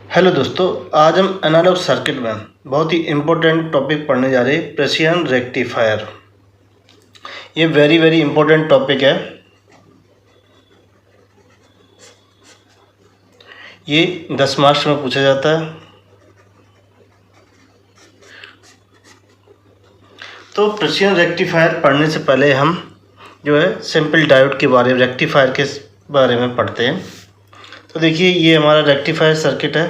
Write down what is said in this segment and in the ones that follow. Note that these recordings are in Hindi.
हेलो दोस्तों, आज हम एनालॉग सर्किट में बहुत ही इम्पोर्टेंट टॉपिक पढ़ने जा रहे हैं, प्रेसिशन रेक्टिफायर। ये वेरी इम्पोर्टेंट टॉपिक है। ये 10 मार्क्स में पूछा जाता है। तो प्रेसिशन रेक्टिफायर पढ़ने से पहले हम जो है सिंपल डायोड के बारे में, रेक्टिफायर के बारे में पढ़ते हैं। तो देखिए, ये हमारा रेक्टिफायर सर्किट है।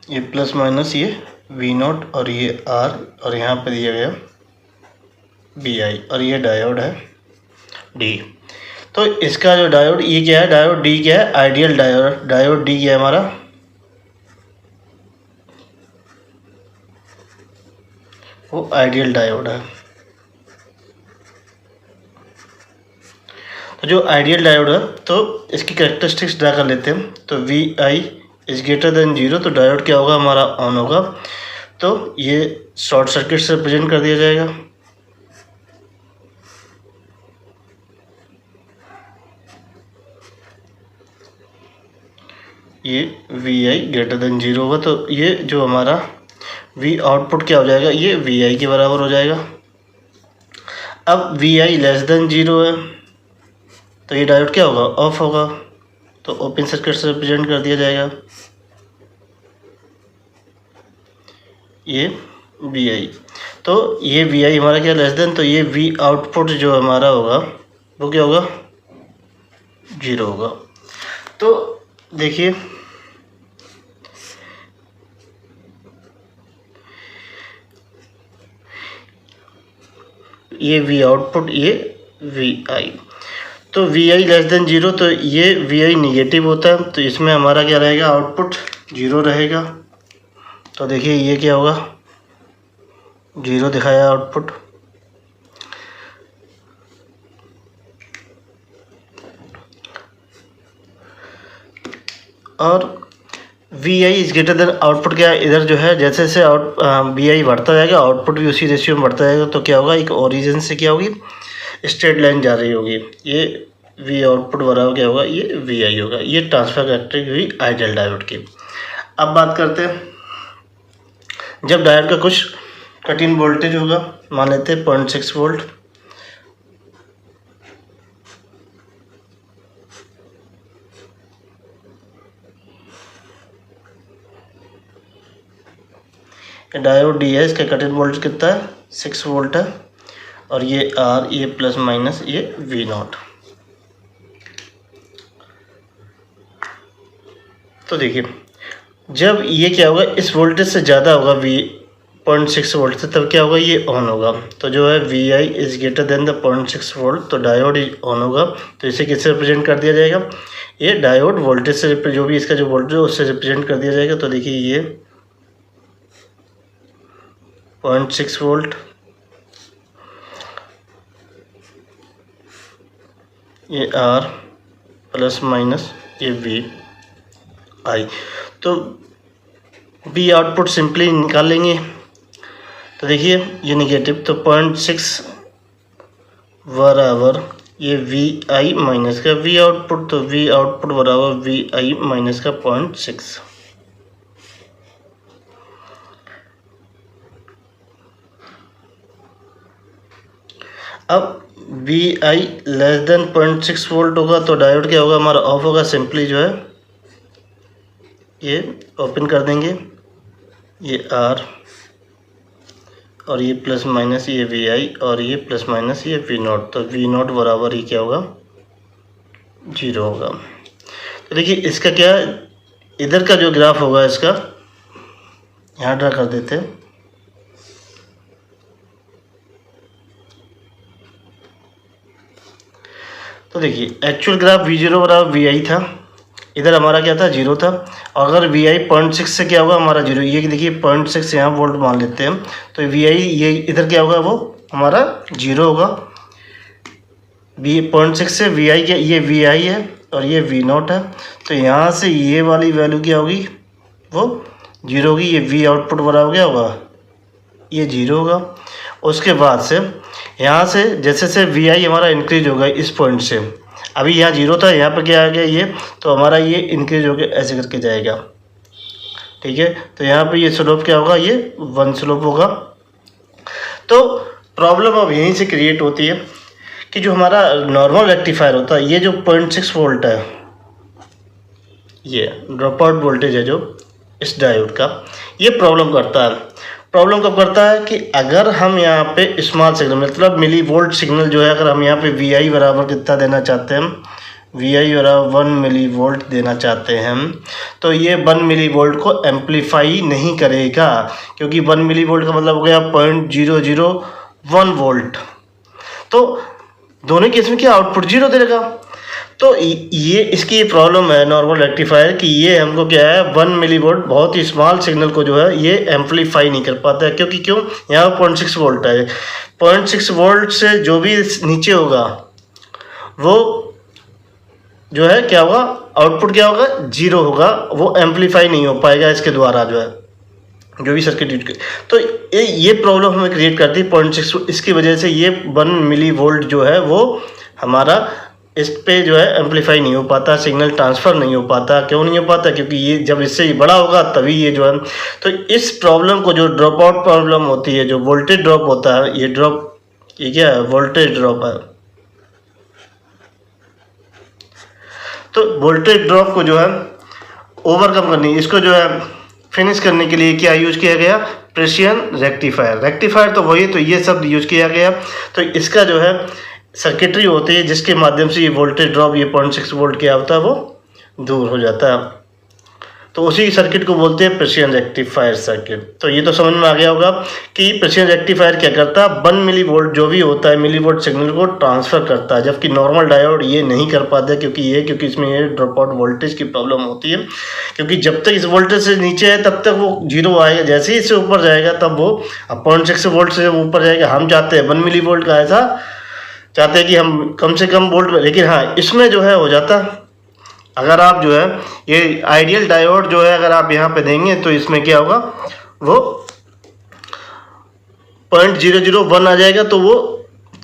ये प्लस माइनस, ये वी नॉट और ये आर, और यहाँ पर दिया गया बी आई, और ये डायोड है डी। तो इसका जो डायोड ई क्या है, डायोड डी क्या है, आइडियल डायोड। डायोड डी क्या है हमारा, वो आइडियल डायोड है। तो जो आइडियल डायोड है, तो इसकी कैरेक्टरिस्टिक्स ड्रा कर लेते हैं। तो V I is greater than 0, तो डायोड क्या होगा हमारा, ऑन होगा। तो ये शॉर्ट सर्किट से रिप्रेजेंट कर दिया जाएगा। ये वी आई ग्रेटर देन 0 होगा, तो ये जो हमारा वी आउटपुट क्या हो जाएगा, ये वी आई के बराबर हो जाएगा। अब वी आई लेस देन 0 है, तो ये डायोड क्या होगा, ऑफ होगा। तो ओपन सर्किट से रिप्रेजेंट कर दिया जाएगा ये वी आई। तो ये वी आई हमारा क्या, लेस देन, तो ये वी आउटपुट जो हमारा होगा वो क्या होगा, 0 होगा। तो देखिए, ये वी आउटपुट, ये वी आई। तो वी आई लेस देन 0, तो ये वी आई निगेटिव होता है, तो इसमें हमारा क्या रहेगा, आउटपुट 0 रहेगा। तो देखिए, ये क्या होगा, 0 दिखाया आउटपुट। और V I is greater than output क्या है, इधर जो है जैसे जैसे वी आई बढ़ता जाएगा, आउटपुट भी उसी रेशियो में बढ़ता जाएगा। तो क्या होगा, एक ओरिजिन से क्या होगी, स्ट्रेट लाइन जा रही होगी। ये वी आउटपुट बराबर क्या होगा, ये वी आई होगा। ये ट्रांसफर कैरेक्टरिस्टिक हुई आइडियल डायोड की। अब बात करते हैं, जब डायोड का कुछ कट इन वोल्टेज होगा, मान लेते हैं 0.6 वोल्ट। डायोड डी है, इसका कट इन वोल्टेज कितना है, 6 वोल्ट है। और ये आर, ये प्लस माइनस, ये वी नॉट। तो देखिए, जब ये क्या होगा, इस वोल्टेज से ज़्यादा होगा, वी 0.6 वोल्ट से, तब क्या होगा, ये ऑन होगा। तो जो है V I is greater than the 0.6 volt, तो डायोड ऑन होगा। तो इसे किससे रिप्रेजेंट कर दिया जाएगा, ये डायोड वोल्टेज से, जो भी इसका जो वोल्टेज है उससे रिप्रेजेंट कर दिया जाएगा। तो देखिए, ये 0.6 वोल्ट, ये आर प्लस माइनस, ये वी आई। तो बी आउटपुट सिंपली निकाल लेंगे। तो देखिए, ये निगेटिव, तो 0.6 बराबर ये वी आई माइनस का वी आउटपुट, तो वी आउटपुट बराबर वी आई माइनस का 0.6। अब V I less than 0.6 volt होगा, तो डायोड क्या होगा हमारा, ऑफ होगा। सिंपली जो है ये ओपन कर देंगे, ये आर और ये प्लस माइनस, ये वी आई, और ये प्लस माइनस, ये वी नॉट। तो वी नॉट बराबर ही क्या होगा, 0 होगा। तो देखिए, इसका क्या, इधर का जो ग्राफ होगा इसका यहाँ ड्रा कर देते हैं। तो देखिए, एक्चुअल ग्राफ V0 बराबर वी आई था, इधर हमारा क्या था, 0 था। अगर वी आई 0.6 से क्या होगा हमारा 0, ये देखिए 0.6 यहाँ वोल्ट मान लेते हैं, तो वी आई ये इधर क्या होगा, वो हमारा 0 होगा। वी 0.6 से वी आई क्या, ये वी आई है और ये वी नॉट है। तो यहाँ से ये वाली वैल्यू क्या होगी, वो 0 होगी। ये वी आउटपुट बराबर क्या होगा, ये 0 होगा। उसके बाद से यहाँ से जैसे से वी आई हमारा इंक्रीज होगा इस पॉइंट से, अभी यहाँ 0 था, यहाँ पर क्या आ गया ये, तो हमारा ये इंक्रीज होकर ऐसे करके जाएगा, ठीक है। तो यहाँ पे ये स्लोप क्या होगा, ये 1 स्लोप होगा। तो प्रॉब्लम अब यहीं से क्रिएट होती है कि जो हमारा नॉर्मल रेक्टिफायर होता है, ये जो 0.6 वोल्ट है, ये ड्रॉप आउट वोल्टेज है जो इस डायोड का, ये प्रॉब्लम करता है। प्रॉब्लम कब करता है कि अगर हम यहाँ पे स्मॉल सिग्नल मतलब मिली वोल्ट सिग्नल जो है, अगर हम यहाँ पे वी आई बराबर कितना देना चाहते हैं, वी आई बराबर 1 मिली वोल्ट देना चाहते हैं हम, तो ये 1 मिली वोल्ट को एम्पलीफाई नहीं करेगा, क्योंकि 1 मिली वोल्ट का मतलब हो गया 0.001 वोल्ट। तो दोनों केस में क्या आउटपुट 0 देगा। तो ये इसकी प्रॉब्लम है नॉर्मल रेक्टिफायर कि ये हमको क्या है 1 मिली वोल्ट बहुत ही स्मॉल सिग्नल को जो है ये एम्पलीफाई नहीं कर पाता है, क्योंकि क्यों, यहाँ 0.6 वोल्ट है, 0.6 वोल्ट से जो भी नीचे होगा वो जो है क्या होगा, आउटपुट क्या होगा, 0 होगा, वो एम्पलीफाई नहीं हो पाएगा इसके द्वारा जो है जो भी सर्किट यूज कर। तो ये प्रॉब्लम हमें क्रिएट करती है 0.6, इसकी वजह से ये 1 मिली वोल्ट जो है वो हमारा इस पे जो है एम्पलीफाई नहीं हो पाता, सिग्नल ट्रांसफ़र नहीं हो पाता। क्यों नहीं हो पाता, क्योंकि ये जब इससे ही बड़ा होगा तभी ये जो है, तो इस प्रॉब्लम को जो ड्रॉप आउट प्रॉब्लम होती है, जो वोल्टेज ड्रॉप होता है, ये ड्रॉप, ये क्या है, वोल्टेज ड्रॉप है। तो वोल्टेज ड्रॉप को जो है ओवरकम करनी, इसको जो है फिनिश करने के लिए क्या यूज किया गया, प्रेसियन रेक्टिफायर। रेक्टिफायर तो वही, तो ये सब यूज किया गया। तो इसका जो है सर्किटरी होती है जिसके माध्यम से ये वोल्टेज ड्रॉप, ये 0.6 वोल्ट क्या होता है वो दूर हो जाता है। तो उसी सर्किट को बोलते हैं प्रेसियन रेक्टिफायर सर्किट। तो ये तो समझ में आ गया होगा कि प्रेसियन रेक्टिफायर क्या करता है, 1 मिली वोल्ट जो भी होता है मिली वोल्ट सिग्नल को ट्रांसफ़र करता है, जबकि नॉर्मल डायोड ये नहीं कर पाता, क्योंकि इसमें ये ड्रॉप आउट वोल्टेज की प्रॉब्लम होती है। क्योंकि जब तक इस वोल्टेज से नीचे है तब तक वो 0 आएगा, जैसे ही इससे ऊपर जाएगा तब वो 0.6 वोल्ट से ऊपर जाएगा। हम चाहते हैं 1 मिली वोल्ट का, ऐसा चाहते हैं कि हम कम से कम वोल्ट में, लेकिन हाँ इसमें जो है हो जाता है। अगर आप जो है ये आइडियल डायोड जो है अगर आप यहाँ पे देंगे तो इसमें क्या होगा, वो 0.001 आ जाएगा, तो वो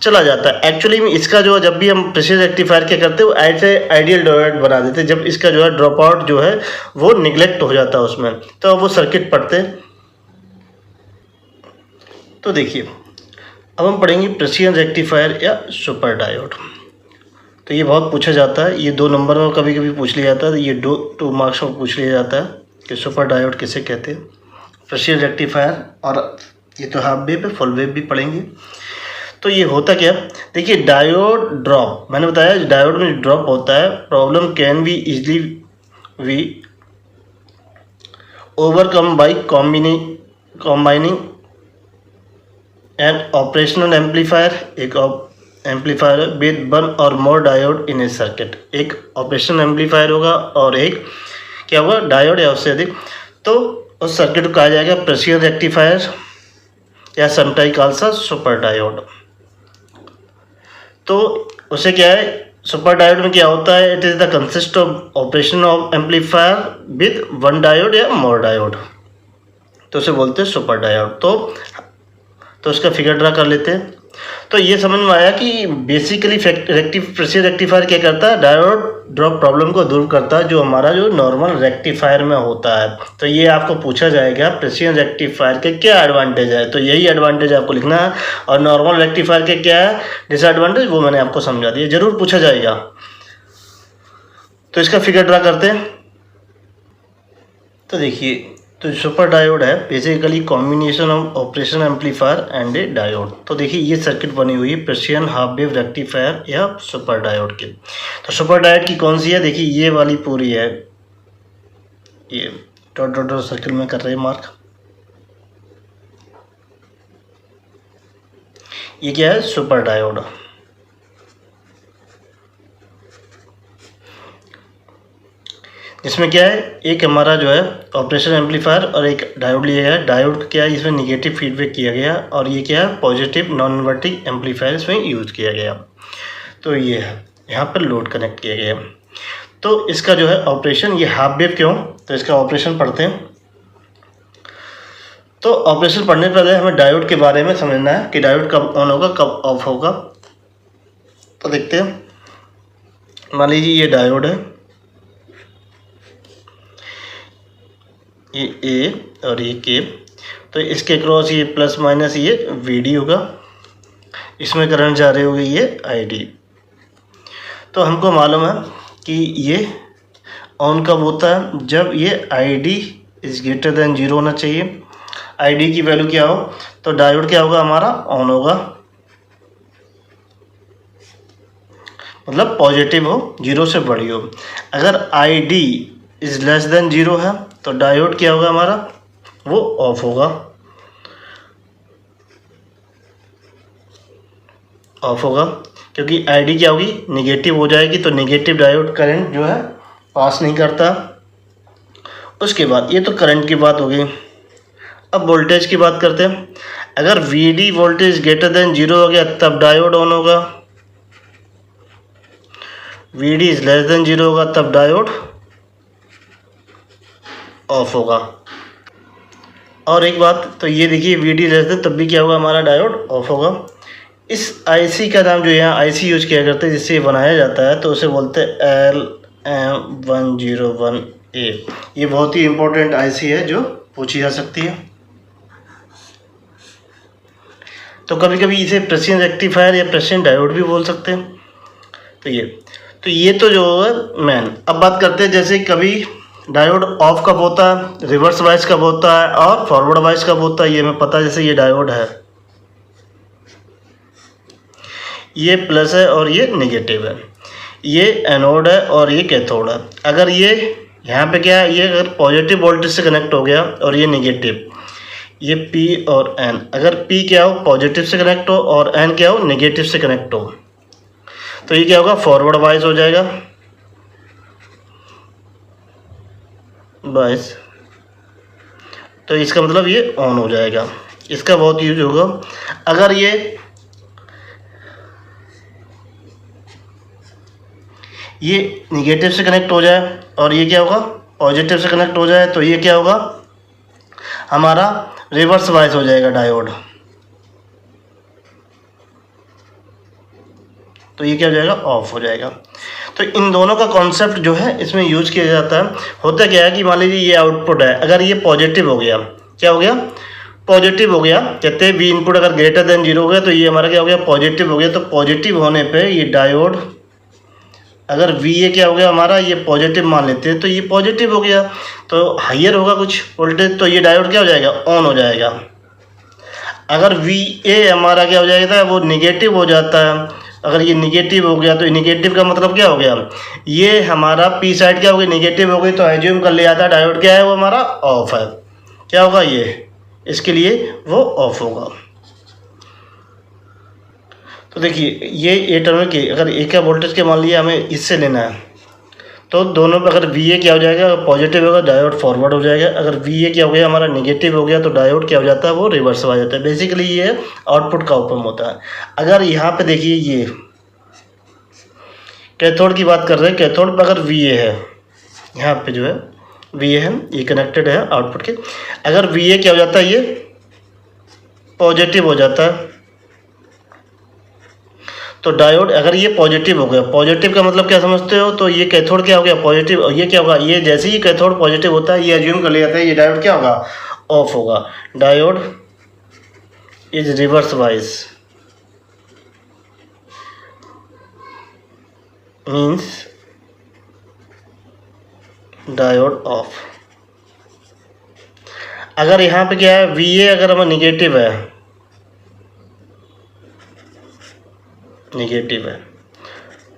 चला जाता है। एक्चुअली में इसका जो जब भी हम प्रेसियन रेक्टिफायर क्या करते हैं, वो ऐसे आइडियल डायोड बना देते हैं, जब इसका जो है ड्रॉप आउट जो है वो निगलेक्ट हो जाता है उसमें, तो अब वो सर्किट पढ़ते। तो देखिए अब हम पढ़ेंगे प्रेसियन रेक्टिफायर या सुपर डायोड। तो ये बहुत पूछा जाता है, ये 2 नंबर में कभी कभी पूछ लिया जाता है, ये 2 मार्क्स में पूछ लिया जाता है कि सुपर डायोड किसे कहते हैं, प्रेसियन रेक्टिफायर। और ये तो हाफ वेव है, फुल वेव भी पढ़ेंगे। तो ये होता क्या, देखिए डायोड ड्रॉप, मैंने बताया डायोड में ड्रॉप होता है, problem can be easily be overcome by combining an operational amplifier, एक एम्पलीफायर विद 1 और more diode in a circuit. एक ऑपरेशनल एम्पलीफायर होगा और एक क्या होगा, डायोड या उससे अधिक। तो उस सर्किट को कहा जाएगा प्रेसियन रेक्टिफायर या समटाइम्स आल्सो सुपर डायोड। तो उसे क्या है, सुपर डायोड में क्या होता है, it is the consist of operation of amplifier with 1 diode या मोर डायोड, तो उसे बोलते हैं सुपर डायोड। तो उसका फिगर ड्रा कर लेते हैं। तो ये समझ में आया कि बेसिकली प्रेसियन रेक्टिफायर क्या करता है, डायोड ड्रॉप प्रॉब्लम को दूर करता है, जो हमारा जो नॉर्मल रेक्टिफायर में होता है। तो ये आपको पूछा जाएगा प्रेसियन रेक्टिफायर के क्या एडवांटेज है, तो यही एडवांटेज आपको लिखना है। और नॉर्मल रेक्टिफायर के क्या है डिसएडवांटेज, वो मैंने आपको समझा दिया, जरूर पूछा जाएगा। तो इसका फिगर ड्रा करते हैं। तो देखिए, तो सुपर डायोड है basically combination of operation amplifier and A diode. तो देखिए ये सर्किट बनी हुई है प्रेसियन हाफ वेव रेक्टिफायर या सुपर डायोड के। तो सुपर डायोड की कौन सी है, देखिए ये वाली पूरी है, ये डॉट डॉट डॉट सर्किल में कर रहे हैं मार्क। ये क्या है, सुपर डायोड। इसमें क्या है, एक हमारा जो है ऑपरेशन एम्पलीफायर और एक डायोड लिया गया है। डायोड क्या है, इसमें निगेटिव फीडबैक किया गया, और ये क्या है, पॉजिटिव नॉन इन्वर्टिंग एम्पलीफायर इसमें यूज किया गया। तो ये है, यहाँ पर लोड कनेक्ट किया गया। तो इसका जो है ऑपरेशन, ये हाफ वेव क्यों, तो इसका ऑपरेशन पढ़ते हैं। तो ऑपरेशन पढ़ने से पहले हमें डायोड के बारे में समझना है कि डायोड कब ऑन होगा कब ऑफ होगा। तो देखते हैं, मान लीजिए ये डायोड है, ये ए और ये के, तो इसके क्रॉस ये प्लस माइनस ये वीडी होगा, इसमें करंट जा रही होगी ये आईडी। तो हमको मालूम है कि ये ऑन कब होता है, जब ये आईडी इज ग्रेटर देन 0 होना चाहिए। आईडी की वैल्यू क्या हो तो डायोड क्या होगा हमारा ऑन होगा, मतलब पॉजिटिव हो, 0 से बड़ी हो। अगर आईडी इज लेस देन 0 है तो डायोड क्या होगा हमारा, वो ऑफ होगा, ऑफ होगा, क्योंकि आईडी क्या होगी निगेटिव हो जाएगी, तो निगेटिव डायोड करंट जो है पास नहीं करता। उसके बाद ये तो करंट की बात हो गई। अब वोल्टेज की बात करते हैं। अगर वीडी वोल्टेज ग्रेटर देन 0 हो गया तब डायोड ऑन होगा, वीडी इज लेस देन 0 होगा तब डायोड ऑफ होगा। और एक बात तो ये देखिए, वीडी लेस देन तब भी क्या होगा हमारा डायोड ऑफ होगा। इस आईसी का नाम जो यहाँ आईसी यूज किया करते हैं जिससे ये बनाया जाता है, तो उसे बोलते हैं LM101A। ये बहुत ही इम्पोर्टेंट आईसी है जो पूछी जा सकती है। तो कभी कभी इसे प्रेसिडेंस रेक्टिफायर या प्रेसिडेंस डायोड भी बोल सकते हैं। तो ये तो जो है मैन। अब बात करते हैं जैसे कभी डायोड ऑफ कब होता है, रिवर्स बायस कब होता है और फॉरवर्ड बायस कब होता है, ये हमें पता है। जैसे ये डायोड है, ये प्लस है और ये नेगेटिव है, ये एनोड है और ये कैथोड है। अगर ये यहाँ पे क्या है, ये अगर पॉजिटिव वोल्टेज से कनेक्ट हो गया और ये नेगेटिव, ये P और N, अगर P क्या हो पॉजिटिव से कनेक्ट हो और N क्या हो नेगेटिव से कनेक्ट हो, तो ये क्या होगा फॉरवर्ड बायस हो जाएगा, बायस। तो इसका मतलब ये ऑन हो जाएगा। इसका बहुत यूज होगा। अगर ये नेगेटिव से कनेक्ट हो जाए और ये क्या होगा पॉजिटिव से कनेक्ट हो जाए, तो ये क्या होगा हमारा रिवर्स बायस हो जाएगा डायोड। तो ये क्या हो जाएगा ऑफ हो जाएगा। तो इन दोनों का कॉन्सेप्ट जो है इसमें यूज किया जाता है। होता क्या है कि मान लीजिए ये आउटपुट है, अगर ये पॉजिटिव हो गया, क्या हो गया पॉजिटिव हो गया, कहते हैं वी इनपुट अगर ग्रेटर देन 0 हो गया तो ये हमारा क्या हो गया पॉजिटिव हो गया। तो पॉजिटिव होने पे ये डायोड, अगर वी ए क्या हो गया हमारा ये पॉजिटिव मान लेते हैं तो ये पॉजिटिव हो गया, तो हाइयर होगा कुछ वोल्टेज, तो ये डायोड क्या हो जाएगा ऑन हो जाएगा। अगर वी ए हमारा क्या हो जाएगा वो निगेटिव हो जाता है, अगर ये निगेटिव हो गया तो निगेटिव का मतलब क्या हो गया, ये हमारा पी साइड क्या हो गई निगेटिव हो गई, तो एज्यूम कर लिया था डायोड क्या है वो हमारा ऑफ है। क्या होगा ये, इसके लिए वो ऑफ होगा। तो देखिए ये ए टर्मिनल की अगर ए का वोल्टेज के मान लिया हमें इससे लेना है, तो दोनों पे अगर वी ए क्या हो जाएगा पॉजिटिव होगा डायोड फॉरवर्ड हो जाएगा। अगर वी ए क्या हो गया हमारा नेगेटिव हो गया तो डायोड क्या हो जाता है वो रिवर्स हो जाता है। बेसिकली ये आउटपुट का ओपन होता है। अगर यहाँ पे देखिए ये कैथोड की बात कर रहे हैं, कैथोड पर अगर वी ए है, यहाँ पे जो है वी ए है ये कनेक्टेड है आउटपुट के, अगर वी ए क्या हो जाता है ये पॉजिटिव हो जाता है, तो डायोड अगर ये पॉजिटिव हो गया, पॉजिटिव का मतलब क्या समझते हो, तो ये कैथोड क्या हो गया पॉजिटिव, और ये क्या होगा ये जैसे ही कैथोड पॉजिटिव होता है ये अज्यूम कर लिया जाता है ये डायोड क्या होगा ऑफ होगा। Diode is reverse bias means diode off. अगर यहाँ पे क्या है वी ए अगर हमारा निगेटिव है, नेगेटिव है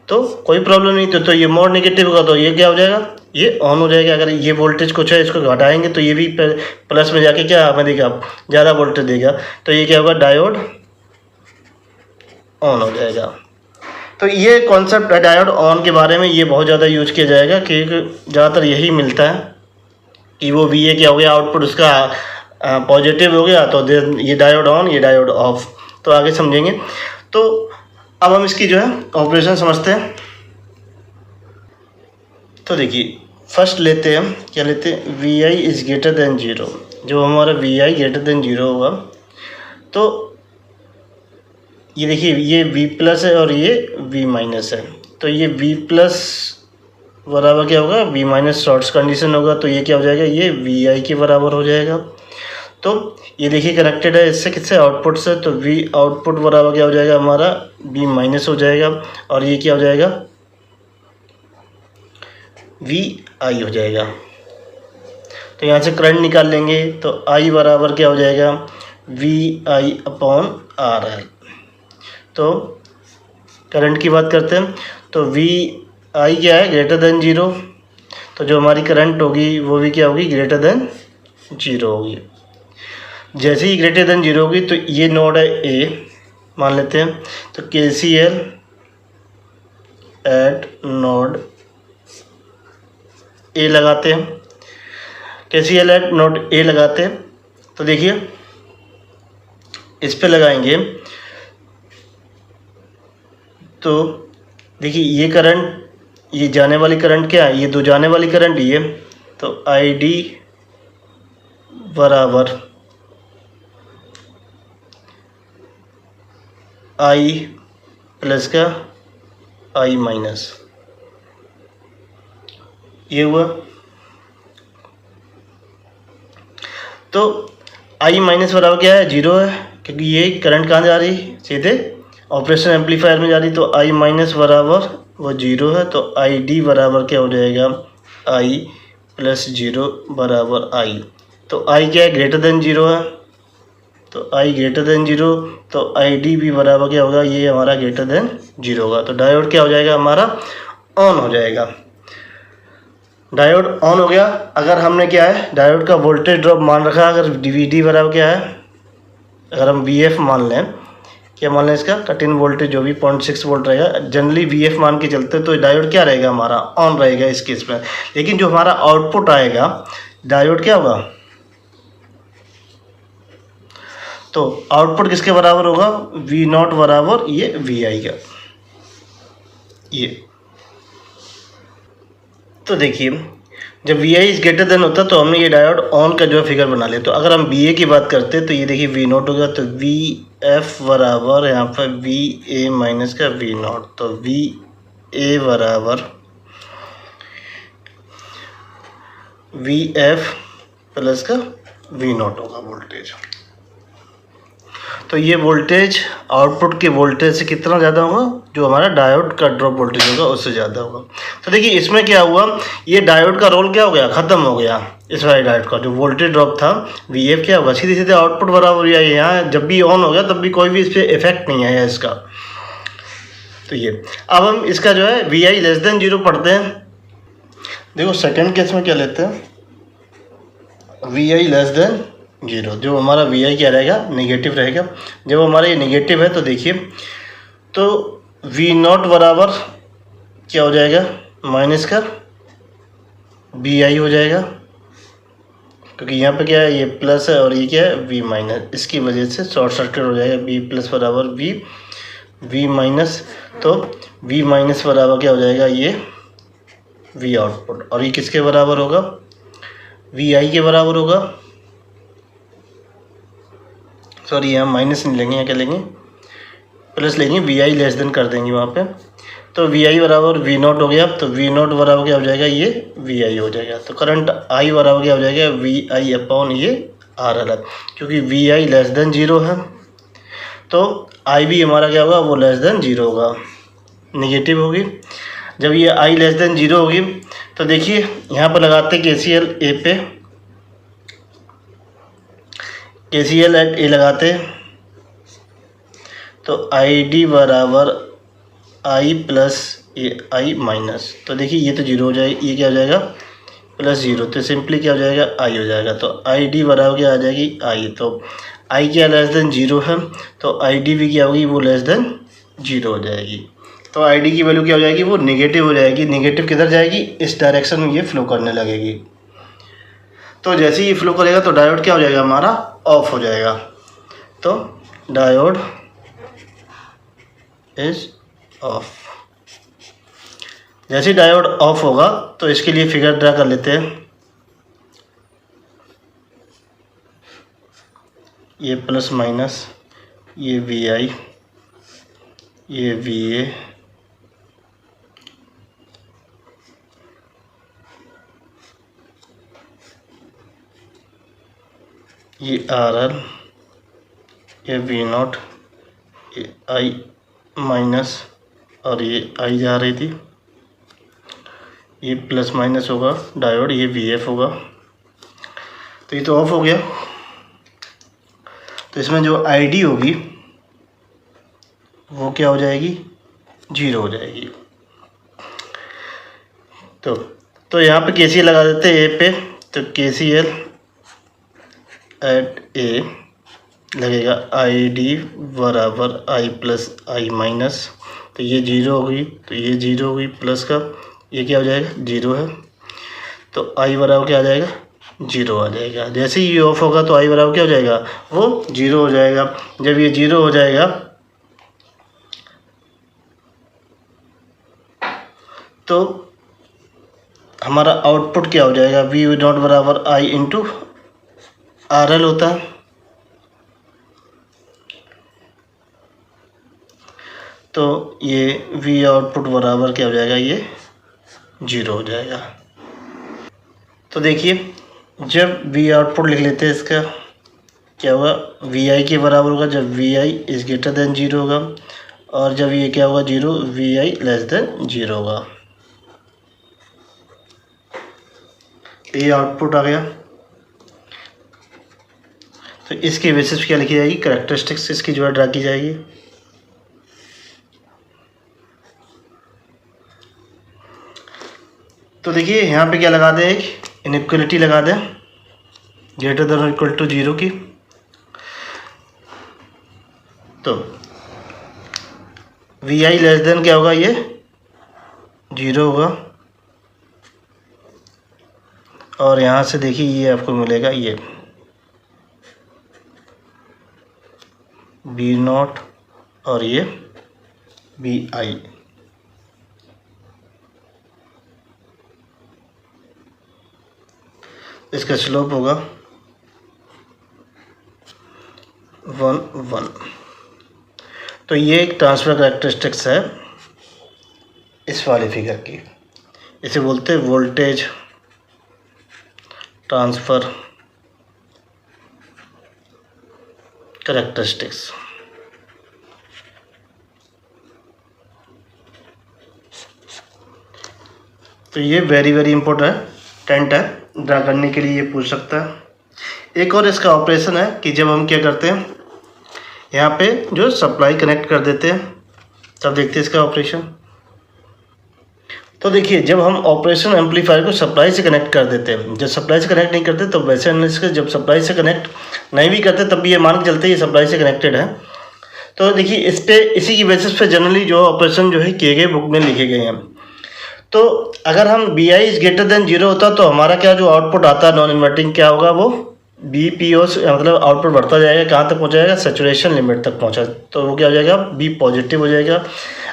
तो कोई प्रॉब्लम नहीं, तो ये मोर नेगेटिव होगा तो ये क्या हो जाएगा ये ऑन हो जाएगा। अगर ये वोल्टेज कुछ है इसको घटाएंगे तो ये भी प्लस में जाके क्या हमें देगा ज़्यादा वोल्टेज देगा, तो ये क्या होगा डायोड ऑन हो जाएगा। तो ये कॉन्सेप्ट है डायोड ऑन के बारे में, ये बहुत ज़्यादा यूज किया जाएगा क्योंकि ज़्यादातर यही मिलता है कि वो वी ए क्या हो गया आउटपुट उसका पॉजिटिव हो गया तो ये डायोड ऑन ये डायोड ऑफ। तो आगे समझेंगे। तो अब हम इसकी जो है ऑपरेशन समझते हैं। तो देखिए फर्स्ट लेते हैं क्या लेते हैं V I is greater than 0। जो हमारा वी आई ग्रेटर देन 0 होगा तो ये देखिए ये V प्लस है और ये V माइनस है, तो ये V प्लस बराबर क्या होगा V माइनस शॉर्ट्स कंडीशन होगा, तो ये क्या हो जाएगा, ये वी आई के बराबर हो जाएगा। तो ये देखिए कनेक्टेड है इससे, किससे, आउटपुट से, तो V आउटपुट बराबर क्या हो जाएगा हमारा V माइनस हो जाएगा और ये क्या हो जाएगा V आई हो जाएगा। तो यहाँ से करंट निकाल लेंगे तो I बराबर क्या हो जाएगा V I upon R L. तो करंट की बात करते हैं तो वी आई क्या है ग्रेटर देन 0, तो जो हमारी करंट होगी वो भी क्या होगी ग्रेटर देन 0 होगी। जैसे ही ग्रेटर देन 0 होगी तो ये नोड है ए मान लेते हैं, तो K C L at node A लगाते हैं, K C L at node A लगाते हैं। तो देखिए इस पे लगाएंगे तो देखिए ये करंट, ये जाने वाली करंट क्या है, ये दो जाने वाली करंट ये, तो आई डी बराबर आई प्लस का आई माइनस, ये हुआ। तो आई माइनस बराबर क्या है 0 है, क्योंकि ये करंट कहाँ जा रही सीधे ऑपरेशन एम्पलीफायर में जा रही, तो आई माइनस बराबर वो 0 है, तो आई डी बराबर क्या हो जाएगा आई प्लस 0 बराबर आई। तो आई क्या है ग्रेटर देन 0 है, तो आई ग्रेटर देन 0, तो आई डी भी बराबर क्या होगा, ये हमारा ग्रेटर देन 0 होगा। तो डायोड क्या हो जाएगा हमारा ऑन हो जाएगा। डायोड ऑन हो गया। अगर हमने क्या है डायोड का वोल्टेज ड्रॉप मान रखा है, अगर डी बराबर क्या है, अगर हम वी एफ मान लें, क्या मान लें इसका कट इन वोल्टेज जो भी 0.6 वोल्ट रहेगा, जनरली वी एफ मान के चलते हैं, तो डायोड क्या रहेगा हमारा ऑन रहेगा इस केस में। लेकिन जो हमारा आउटपुट आएगा डायोड क्या होगा, तो आउटपुट किसके बराबर होगा वी नॉट बराबर ये वी आई का ये। तो देखिए जब V I is greater than होता तो हमने ये डायोड ऑन का जो है फिगर बना लिया। तो अगर हम वी ए की बात करते हैं तो ये देखिए वी नॉट होगा, तो वी एफ बराबर यहाँ पर वी ए माइनस का वी नॉट, तो वी ए बराबर वी एफ प्लस का वी नॉट होगा वोल्टेज। तो ये वोल्टेज आउटपुट के वोल्टेज से कितना ज़्यादा होगा, जो हमारा डायोड का ड्रॉप वोल्टेज होगा उससे ज़्यादा होगा। तो देखिए इसमें क्या हुआ, ये डायोड का रोल क्या हो गया, ख़त्म हो गया। इस वाले डायोड का जो वोल्टेज ड्रॉप था वी एफ क्या होगा, सीधे सीधे आउटपुट बराबर हुआ। यहाँ जब भी ऑन हो गया तब भी कोई भी इस पर इफेक्ट नहीं आया इसका। तो ये अब हम इसका जो है वी आई लेस देन 0 पढ़ते हैं। देखो सेकेंड केस में क्या लेते हैं, वी आई लेस देन 0, जो हमारा वी आई क्या रहेगा नेगेटिव रहेगा। जब हमारा ये नेगेटिव है तो देखिए तो वी नॉट बराबर क्या हो जाएगा माइनस का वी आई हो जाएगा, क्योंकि यहाँ पे क्या है ये प्लस है और ये क्या है वी माइनस, इसकी वजह से शॉर्ट सर्किट हो जाएगा। वी प्लस बराबर वी माइनस, तो वी माइनस बराबर क्या हो जाएगा ये वी आउटपुट, और ये किसके बराबर होगा वी आई के बराबर होगा। सॉरी यहाँ माइनस नहीं लेंगे, यहाँ क्या लेंगे प्लस लेंगे, वी आई लेस देन कर देंगे वहाँ पे। तो वी आई बराबर वी नॉट हो गया, तो वी नॉट बराबर क्या हो जाएगा ये वी आई हो जाएगा। तो करंट आई बराबर क्या हो जाएगा वी आई अपॉन ये आर एल, क्योंकि वी आई लेस देन 0 है तो आई भी हमारा क्या होगा वो लेस देन 0 होगा, निगेटिव होगी। जब ये आई लेस देन 0 होगी तो देखिए यहाँ पर लगाते के सी एल ए पे, के सी एल एट ए लगाते तो आई डी बराबर आई प्लस ए आई माइनस। तो देखिए ये तो 0 हो जाएगा, ये क्या हो जाएगा प्लस 0, तो सिंपली क्या हो जाएगा आई हो जाएगा। तो आई डी बराबर क्या आ जाएगी आई, तो आई क्या लेस देन 0 है तो आई डी भी क्या होगी वो लेस देन 0 हो जाएगी। तो आई डी की वैल्यू क्या हो जाएगी वो निगेटिव हो जाएगी। निगेटिव किधर जाएगी, इस डायरेक्शन में ये फ्लो करने लगेगी। तो जैसे ही फ्लो करेगा तो डायोड क्या हो जाएगा हमारा ऑफ हो जाएगा। तो डायोड इज ऑफ। जैसे डायोड ऑफ होगा तो इसके लिए फिगर ड्रा कर लेते हैं। ये प्लस माइनस, ये वी आई, ये वी ए, ये आर एल, ये वी नॉट, ये आई माइनस, और ये आई जा रही थी, ये प्लस माइनस होगा डायोड, ये वी एफ होगा। तो ये तो ऑफ हो गया। तो इसमें जो आई डी होगी वो क्या हो जाएगी, 0 हो जाएगी। तो यहाँ पे KCL लगा देते हैं ए पे। तो KCL एट ए लगेगा आई डी बराबर आई प्लस आई माइनस। तो ये 0 होगी, तो ये 0 होगी प्लस का, ये क्या हो जाएगा, 0 है। तो आई बराबर क्या आ जाएगा, 0 आ जाएगा। जैसे ही ये ऑफ होगा तो आई बराबर क्या हो जाएगा, वो 0 हो जाएगा। जब ये 0 हो जाएगा तो हमारा आउटपुट क्या हो जाएगा, वी नॉट बराबर आई इंटू आर एल होता है। तो ये वी आउटपुट बराबर क्या हो जाएगा, ये 0 हो जाएगा। तो देखिए जब वी आउटपुट लिख लेते हैं इसका क्या होगा, वी आई के बराबर होगा जब V I is greater than 0 होगा, और जब ये क्या होगा 0, वी आई लेस देन 0 होगा। ये आउटपुट आ गया। तो इसके बेसिस क्या लिखी जाएगी, कैरेक्टरिस्टिक्स इसकी जो है ड्रा की जाएगी। तो देखिए यहाँ पे क्या लगा दें, एक इनइक्वलिटी लगा दें ग्रेटर देन और इक्वल टू 0 की। तो वी आई लेस देन क्या होगा, ये 0 होगा, और यहाँ से देखिए ये आपको मिलेगा ये बी नॉट और ये बी आई। इसका स्लोप होगा 1 1। तो ये एक ट्रांसफर कैरेक्टरिस्टिक्स है इस वाले फिगर की। इसे बोलते हैं वोल्टेज ट्रांसफ़र कैरेक्टरिस्टिक्स। तो ये वेरी वेरी इंपॉर्टेंट है, ड्रा करने के लिए ये पूछ सकता है। एक और इसका ऑपरेशन है कि जब हम क्या करते हैं, यहाँ पे जो सप्लाई कनेक्ट कर देते हैं, तब देखते हैं इसका ऑपरेशन। तो देखिए जब हम ऑपरेशन एम्पलीफायर को सप्लाई से कनेक्ट कर देते हैं, जब सप्लाई से कनेक्ट नहीं करते तो वैसे एनालिसिस, जब सप्लाई से कनेक्ट नहीं भी करते तब भी ये मान के चलते ये सप्लाई से कनेक्टेड है। तो देखिए इस पे, इसी की बेसिस पे जनरली जो ऑपरेशन जो है किए गए बुक में लिखे गए हैं। तो अगर हम V I is greater than 0 होता तो हमारा क्या जो आउटपुट आता है नॉन इन्वर्टिंग क्या होगा, वो बी पी ओ मतलब आउटपुट बढ़ता जाएगा, कहाँ तक पहुँचाएगा, सेचुरेशन लिमिट तक पहुँचा, तो वो क्या हो जाएगा, बी पॉजिटिव हो जाएगा।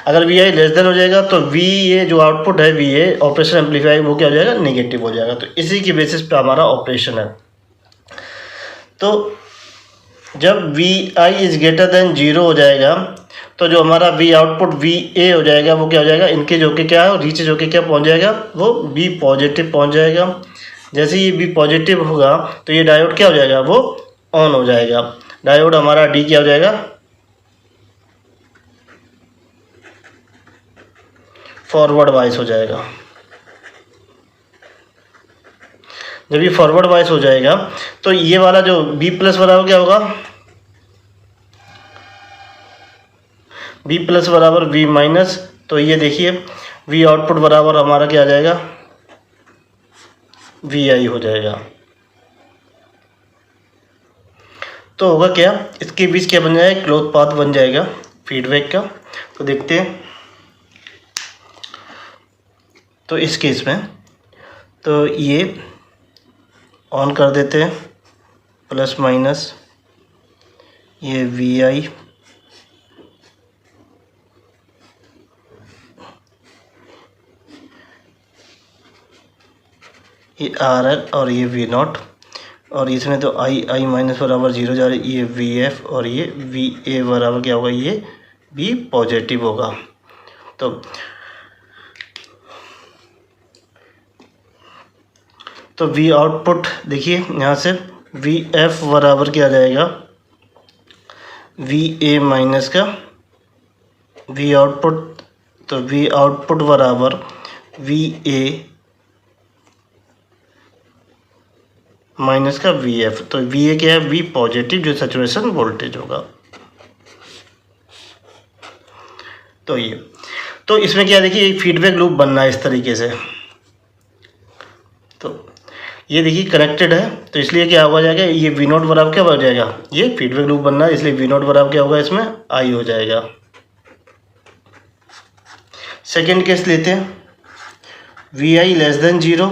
अगर वी आई लेस देन हो जाएगा तो वी ए जो आउटपुट है, वी ए ऑपरेशन एम्पलीफायर, वो क्या हो जाएगा, नेगेटिव हो जाएगा। तो इसी की बेसिस पे हमारा ऑपरेशन है। तो जब V I is greater than 0 हो जाएगा तो जो हमारा वी आउटपुट वी ए हो जाएगा वो क्या हो जाएगा, इनके जो कि क्या है रीच जो कि क्या पहुंच जाएगा, वो बी पॉजिटिव पहुंच जाएगा। जैसे ये बी पॉजिटिव होगा तो ये डायोड क्या हो जाएगा, वो ऑन हो जाएगा। डायोड हमारा डी क्या हो जाएगा, फॉरवर्ड वाइस हो जाएगा। जब ये फॉरवर्ड वाइस हो जाएगा तो ये वाला जो बी प्लस बराबर क्या होगा, बी प्लस बराबर वी माइनस। तो ये देखिए वी आउटपुट बराबर हमारा क्या आ जाएगा, वी आई हो जाएगा। तो होगा क्या, इसके बीच क्या बन जाएगा, क्लोज पाथ बन जाएगा फीडबैक का। तो देखते हैं। तो इस केस में तो ये ऑन कर देते हैं, प्लस माइनस ये वी आई, ये आर एल और ये वी नॉट, और इसमें तो आई माइनस बराबर 0 जा रही है, ये वी एफ और ये वी ए बराबर क्या होगा, ये बी पॉजिटिव होगा। तो वी आउटपुट देखिए यहाँ से वी एफ बराबर क्या आ जाएगा, वी ए माइनस का वी आउटपुट, तो वी आउटपुट बराबर वी ए माइनस का वी एफ। तो वी ए क्या है, वी पॉजिटिव जो सैचुरेशन वोल्टेज होगा। तो इसमें क्या देखिए एक फीडबैक लूप बनना है इस तरीके से। तो ये देखिए कनेक्टेड है, तो इसलिए क्या हो जाएगा, ये वी नोट बराबर क्या हो जाएगा, ये फीडबैक लूप बनना है, इसलिए वी नोट बराबर क्या होगा, इसमें आई हो जाएगा। सेकेंड केस लेते हैं, वी आई लेस देन 0।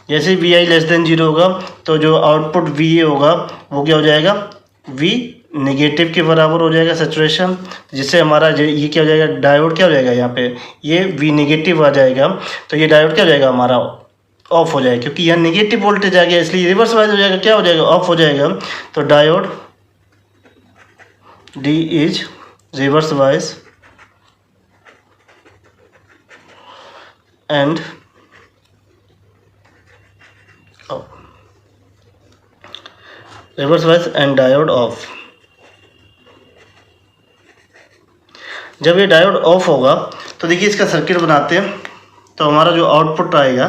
जैसे वी आई लेस देन 0 होगा तो जो आउटपुट वी ए होगा वो क्या हो जाएगा, वी नेगेटिव के बराबर हो जाएगा सैचुरेशन, जिससे हमारा ये क्या हो जाएगा, डायोड क्या हो जाएगा, यहाँ पे ये वी नेगेटिव आ जाएगा, तो ये डायोड क्या हो जाएगा हमारा, ऑफ हो जाएगा, क्योंकि यहाँ नेगेटिव वोल्टेज आ गया इसलिए रिवर्स वाइज हो जाएगा, क्या हो जाएगा, ऑफ हो जाएगा। तो diode D is reverse wise and reverse wise and diode off. जब ये डायोड ऑफ होगा तो देखिए इसका सर्किट बनाते हैं, तो हमारा जो आउटपुट आएगा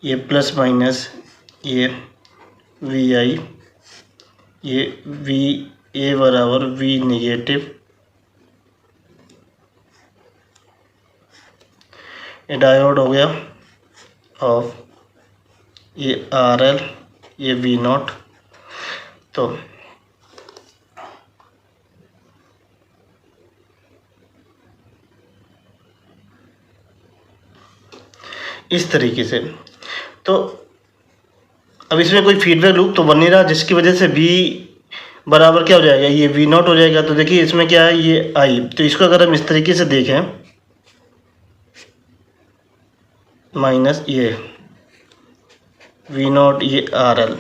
ये प्लस माइनस, ये वी आई, ये वी ए बराबर वी नेगेटिव, ये डायोड हो गया ऑफ, ये आर एल, ये वी नॉट। तो इस तरीके से, तो अब इसमें कोई फीडबैक लूप तो बन नहीं रहा, जिसकी वजह से वी बराबर क्या हो जाएगा, ये वी नॉट हो जाएगा। तो देखिए इसमें क्या है, ये आई, तो इसको अगर हम इस तरीके से देखें माइनस ये वी नॉट, ये आर एल,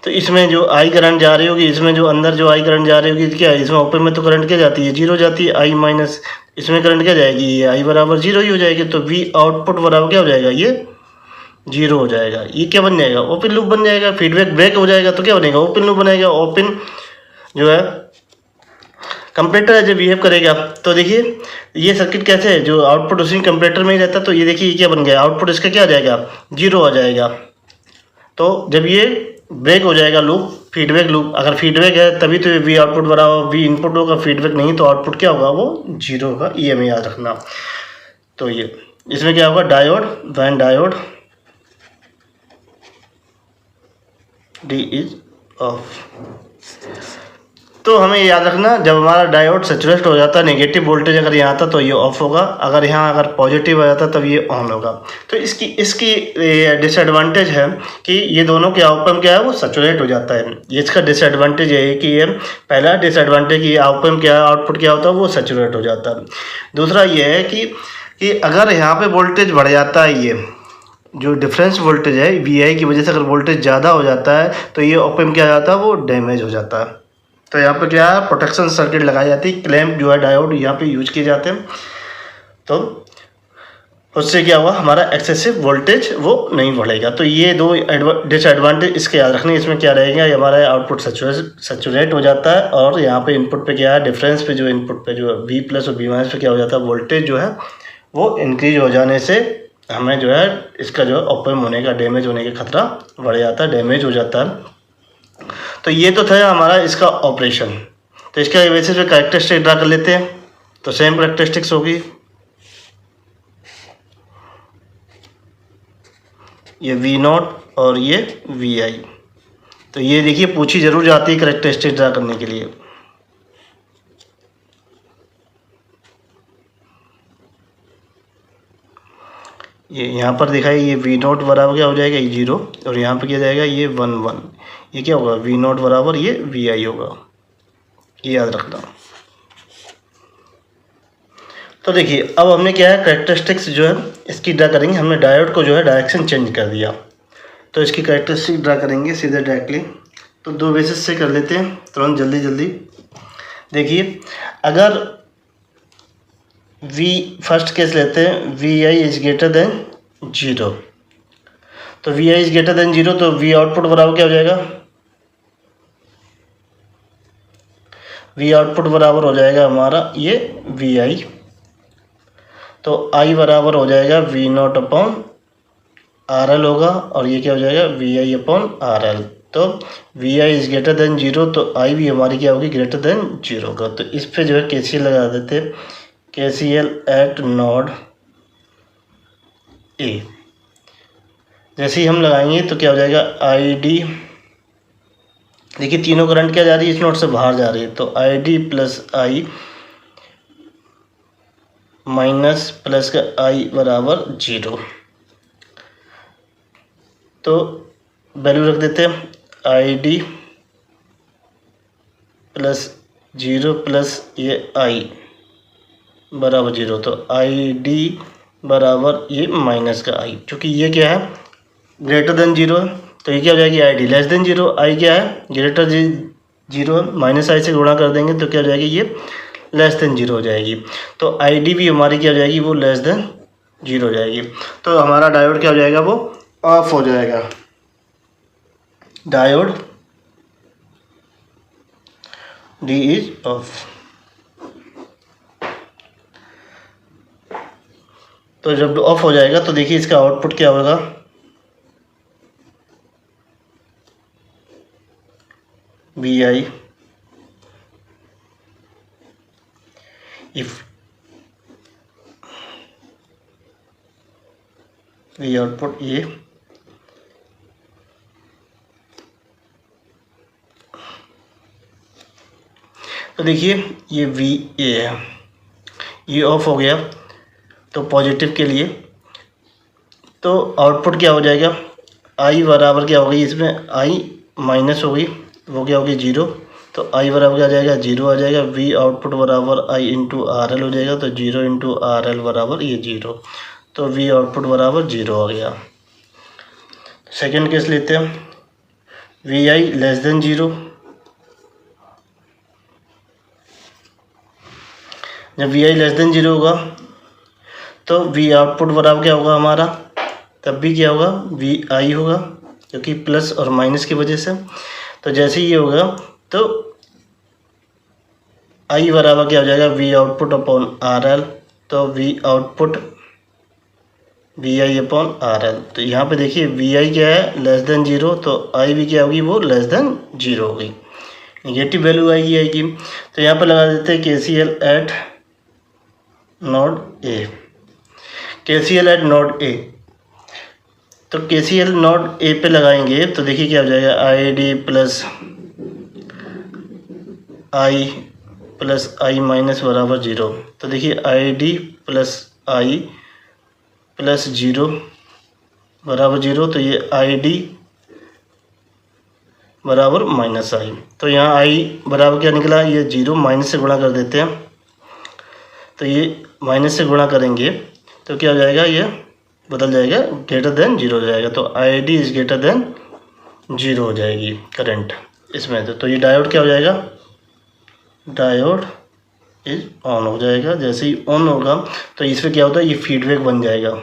तो इसमें जो आई करंट जा रही होगी, इसमें जो अंदर जो आई करंट जा रही होगी क्या है, इसमें ओपन में तो करंट क्या जाती है, 0 जाती है, आई माइनस इसमें करंट क्या जाएगी, ये आई बराबर 0 ही हो जाएगी। तो वी आउटपुट बराबर क्या हो जाएगा, ये 0 हो जाएगा। ये क्या बन जाएगा, ओपन लूप बन जाएगा। फीडबैक ब्रेक हो जाएगा तो क्या बनेगा, ओपन लूप बनेगा। ओपन जो है कंपैरेटर है जो बिहेव करेगा। तो देखिए ये सर्किट कैसे है, जो आउटपुट उसी कंपैरेटर में ही रहता है। तो ये देखिए ये क्या बन गया, आउटपुट इसका क्या आ जाएगा, 0 आ जाएगा। तो जब ये ब्रेक हो जाएगा लूप, फीडबैक लूप, अगर फीडबैक है तभी तो वी आउटपुट बराबर वी इनपुट होगा, फीडबैक नहीं तो आउटपुट क्या होगा, वो 0 होगा। ये हमें याद रखना। तो ये इसमें क्या होगा, diode when diode D is off. तो हमें याद रखना, जब हमारा डायोड सैचुरेट हो जाता है, नेगेटिव वोल्टेज अगर यहाँ आता तो ये ऑफ होगा, अगर यहाँ अगर पॉजिटिव आ जाता तब ये ऑन होगा। तो इसकी डिसएडवांटेज है कि ये दोनों के आउटपुट क्या है, वो सैचुरेट हो जाता है। ये इसका डिसएडवांटेज ये है कि ये पहला डिसएडवांटेज कि आउटपुट क्या है, आउटपुट क्या होता है, वो सैचुरेट हो जाता है। दूसरा ये है कि अगर यहाँ पे वोल्टेज बढ़ जाता है, ये जो डिफरेंस वोल्टेज है वी आई की वजह से अगर वोल्टेज ज़्यादा हो जाता है तो ये ओपन क्या जाता है, वो डैमेज हो जाता है। तो यहाँ पे क्या है, प्रोटेक्शन सर्किट लगाई जाती है, क्लैंप जो है डायोड यहाँ पे यूज किए जाते हैं। तो उससे क्या हुआ, हमारा एक्सेसिव वोल्टेज वो नहीं बढ़ेगा। तो ये दो डिसएडवांटेज इसके याद रखने। इसमें क्या रहेगा, हमारा आउटपुट सैचुरेट हो जाता है और यहाँ पे इनपुट पे क्या है, डिफरेंस पे जो इनपुट पे जो वी प्लस और वी माइनस पे क्या हो जाता है, वोल्टेज जो है वो इंक्रीज हो जाने से हमें जो है इसका जो ओपन होने का, डैमेज होने का खतरा बढ़ जाता है, डैमेज हो जाता है। तो ये तो था हमारा इसका ऑपरेशन। तो इसका बेसिस पे कैरेक्टरिस्टिक ड्रा कर लेते हैं। तो सेम कैरेक्टरिस्टिक्स होगी, ये वी नॉट और ये वी आई। तो ये देखिए पूछी जरूर जाती है कैरेक्टरिस्टिक ड्रा करने के लिए। ये यहाँ पर दिखाई, ये वी नॉट बराबर क्या हो जाएगा, ये 0, और यहाँ पे क्या जाएगा, ये 1 1। ये क्या होगा, वी नॉट बराबर ये वी आई होगा, ये याद रखना। तो देखिए अब हमने क्या है कैरेक्टरिस्टिक्स जो है इसकी ड्रा करेंगे। हमने डायोड को जो है डायरेक्शन चेंज कर दिया, तो इसकी कैरेक्टरिस्टिक ड्रा करेंगे सीधे डायरेक्टली। तो दो बेसिस से कर लेते हैं तुरंत जल्दी जल्दी। देखिए अगर V फर्स्ट केस लेते हैं, V I is greater than 0, तो V I is greater than 0 तो V आउटपुट बराबर क्या हो जाएगा, V आउटपुट बराबर हो जाएगा हमारा ये वी आई, तो I बराबर हो जाएगा V naught upon R L होगा, और ये क्या हो जाएगा V I upon R L. तो V I is greater than 0 तो आई भी हमारी क्या होगी ग्रेटर देन 0 होगा। तो इस पे जो है KCL लगा देते, KCL एट नोड ए। जैसे ही हम लगाएंगे तो क्या हो जाएगा आई डी, देखिए तीनों करंट क्या जा रही है इस नोड से बाहर जा रही है, तो I D plus I minus plus का आई बराबर 0। तो वैल्यू रख देते हैं आई डी प्लस 0 प्लस ये आई बराबर 0, तो आई डी बराबर ये माइनस का आई, क्योंकि ये क्या है ग्रेटर देन 0 है, तो ये क्या हो जाएगी आई डी लेस देन 0, आई क्या है ग्रेटर 0 माइनस आई से गुणा कर देंगे तो क्या हो जाएगी ये लेस देन 0 हो जाएगी। तो आई डी भी हमारी क्या हो जाएगी वो लेस देन 0 हो जाएगी। तो हमारा डायोड क्या हो जाएगा वो ऑफ हो जाएगा, डायोड डी इज ऑफ। तो जब ऑफ हो जाएगा तो देखिए इसका आउटपुट क्या होगा, V I if V output ये तो देखिए ये वी ए है, ये ऑफ हो गया तो पॉजिटिव के लिए, तो आउटपुट क्या हो जाएगा आई बराबर क्या हो गई इसमें आई माइनस हो गई, वो क्या होगी 0, तो आई बराबर क्या आ जाएगा 0 आ जाएगा। वी आउटपुट बराबर आई इंटू आर एल हो जाएगा, तो 0 इंटू आर एल बराबर ये 0, तो वी आउटपुट बराबर 0 आ गया। सेकेंड केस लेते हैं, वी आई लेस देन 0, जब वी आई लेस देन 0 होगा तो वी आउटपुट बराबर क्या होगा हमारा, तब भी क्या होगा वी आई होगा, क्योंकि प्लस और माइनस की वजह से। तो जैसे ही ये होगा तो आई बराबर क्या हो जाएगा V output upon R L, तो V output V I upon R L. तो यहाँ पे देखिए वी आई क्या है लेस देन 0, तो आई भी क्या होगी वो लेस देन 0 होगी, नेगेटिव वैल्यू आएगी। तो यहाँ पे लगा देते हैं KCL एट नोड ए, KCL एट नोड ए। तो KCL नोड ए पे लगाएंगे तो देखिए क्या हो जाएगा I D plus I minus बराबर 0, तो देखिए I D plus I plus 0 बराबर 0, तो ये आई डी बराबर माइनस आई। तो यहाँ आई बराबर क्या निकला ये 0, माइनस से गुणा कर देते हैं, तो ये माइनस से गुणा करेंगे तो क्या हो जाएगा ये बदल जाएगा ग्रेटर देन 0 हो जाएगा, तो I D is greater than 0 हो जाएगी करंट इसमें। तो ये डायोड क्या हो जाएगा, डायोड इज ऑन हो जाएगा। जैसे ही ऑन होगा तो इसमें क्या होता है ये फीडबैक बन जाएगा,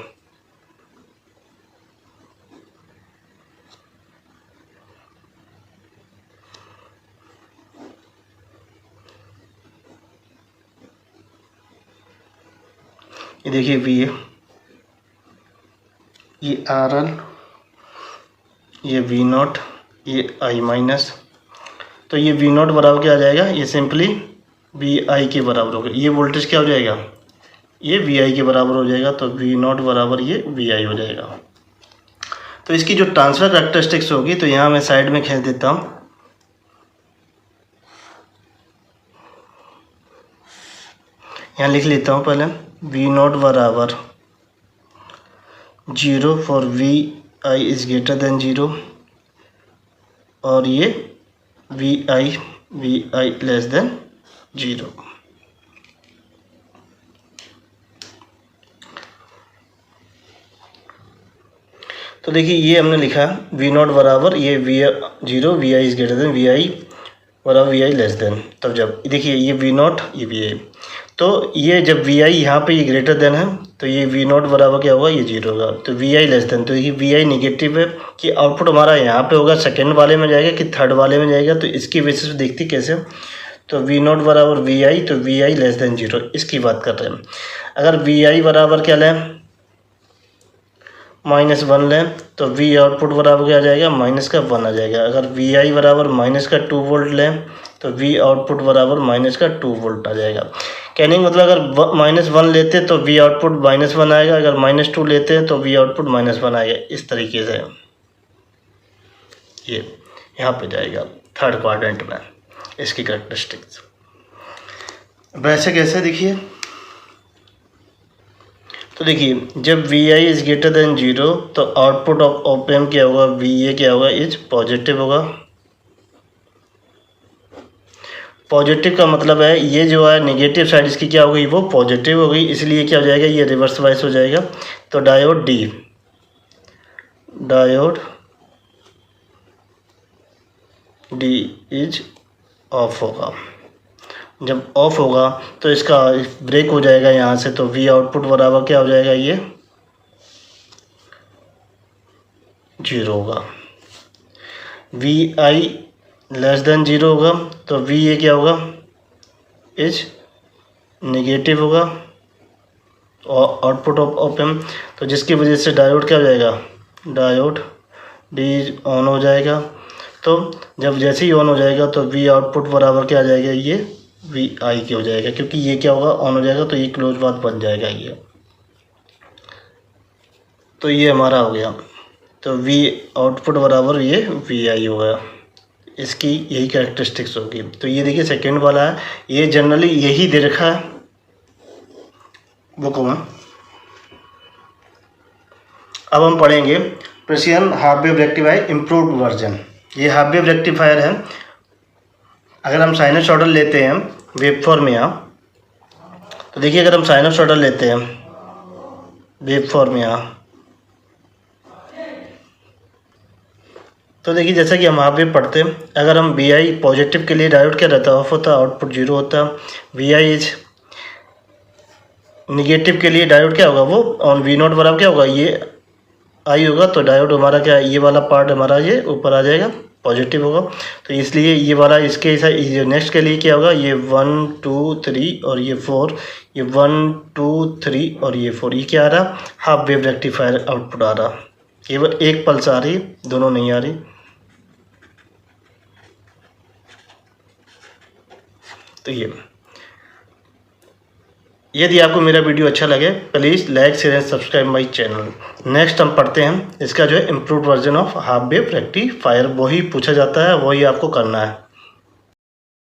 ये देखिए वी ए, ये आर एल, ये वी नॉट, ये आई माइनस। तो ये वी नॉट बराबर क्या आ जाएगा, ये सिंपली वी आई के बराबर होगा। ये वोल्टेज क्या हो जाएगा, ये वी आई के बराबर हो जाएगा, तो वी नॉट बराबर ये वी आई हो जाएगा। तो इसकी जो ट्रांसफर कैरेक्टरिस्टिक्स होगी तो यहाँ मैं साइड में खींच देता हूँ, यहाँ लिख लेता हूँ पहले वी नॉट बराबर 0 for V I is greater than 0, और ये वी आई लेस देन 0। तो देखिए ये हमने लिखा वी नॉट बराबर ये V zero, V I is greater than V I बराबर वी आई लेस देन। तब जब देखिए ये वी नॉट ये वी आई, तो ये जब वी आई यहाँ पे ये ग्रेटर देन है तो ये वी नॉट बराबर क्या होगा, ये जीरो होगा। तो वी आई लेस देन, तो ये वी आई निगेटिव है कि आउटपुट हमारा यहाँ पे होगा सेकेंड वाले में जाएगा कि थर्ड वाले में जाएगा, तो इसकी बेसिस पे देखते कैसे। तो वी नॉट बराबर वी आई, तो V I less than zero, इसकी बात कर रहे हैं। अगर वी आई बराबर क्या लें, -1 लें, तो वी आउटपुट बराबर क्या आ जाएगा, -1 आ जाएगा। अगर वी आई बराबर -2 वोल्ट लें तो वी आउटपुट बराबर -2 वोल्ट आ जाएगा। कहने का मतलब अगर -1 लेते तो वी आउटपुट -1 आएगा, अगर -2 लेते हैं तो वी आउटपुट -1 आएगा। इस तरीके से ये यहाँ पे जाएगा थर्ड क्वाड्रेंट में इसकी कैरेक्टरिस्टिक्स। वैसे कैसे देखिए, तो देखिए जब V I is greater than zero तो आउटपुट ऑफ ऑप एम्प क्या होगा, वी ए क्या होगा, इज पॉजिटिव होगा। पॉजिटिव का मतलब है ये जो है नेगेटिव साइड इसकी क्या हो गई, वो पॉजिटिव हो गई, इसलिए क्या हो जाएगा, ये रिवर्स वाइस हो जाएगा। तो डायोड डी इज ऑफ होगा। जब ऑफ होगा तो इसका ब्रेक हो जाएगा यहाँ से, तो वी आउटपुट बराबर क्या हो जाएगा, ये जीरो होगा। V I less than zero होगा तो वी ए क्या होगा, इज नेगेटिव होगा और आउटपुट ऑफ ऑप एम्प, तो जिसकी वजह से डायोड क्या हो जाएगा, डायोड डी ऑन हो जाएगा। तो जब जैसे ही ऑन हो जाएगा तो वी आउटपुट बराबर क्या आ जाएगा, ये वी आई के हो जाएगा, क्योंकि ये क्या होगा, ऑन हो जाएगा तो ये क्लोज बात बन जाएगा ये। तो ये हमारा हो गया, तो वी आउटपुट बराबर ये वी आई होगा, इसकी यही कैरेक्टरिस्टिक्स होगी। तो ये देखिए सेकेंड वाला है, ये जनरली यही दे रखा है बुक में। अब हम पढ़ेंगे precision half wave rectifier improved version. ये हाफ वेव रेक्टिफायर है। अगर हम साइनसॉइडल लेते हैं वेवफॉर्म में यहाँ, तो देखिए अगर हम साइनसॉइडल लेते हैं वेवफॉर्म में यहाँ, तो देखिए जैसा कि हम हाफ वेव पढ़ते हैं, अगर हम वी आई पॉजिटिव के लिए डायोड क्या रहता है, ऑफ होता है, आउटपुट जीरो होता है। वी आई इज निगेटिव के लिए डायोड क्या होगा, वो ऑन वी नॉट बराबर क्या होगा, ये आई होगा, तो डायोड हमारा क्या, ये वाला पार्ट हमारा ये ऊपर आ जाएगा, पॉजिटिव होगा। तो इसलिए ये वाला इसके नेक्स्ट के लिए क्या होगा, ये 1 2 3 और ये 4, ये 1 2 3 और ये 4, ये क्या आ रहा, हाफ वेव रेक्टिफायर आउटपुट आ रहा। केवल एक पल्स आ रही, दोनों नहीं आ रही। तो ये, यदि आपको मेरा वीडियो अच्छा लगे please like share and subscribe my channel. Next हम पढ़ते हैं इसका जो है improved version of half wave rectifier, वही पूछा जाता है, वही आपको करना है।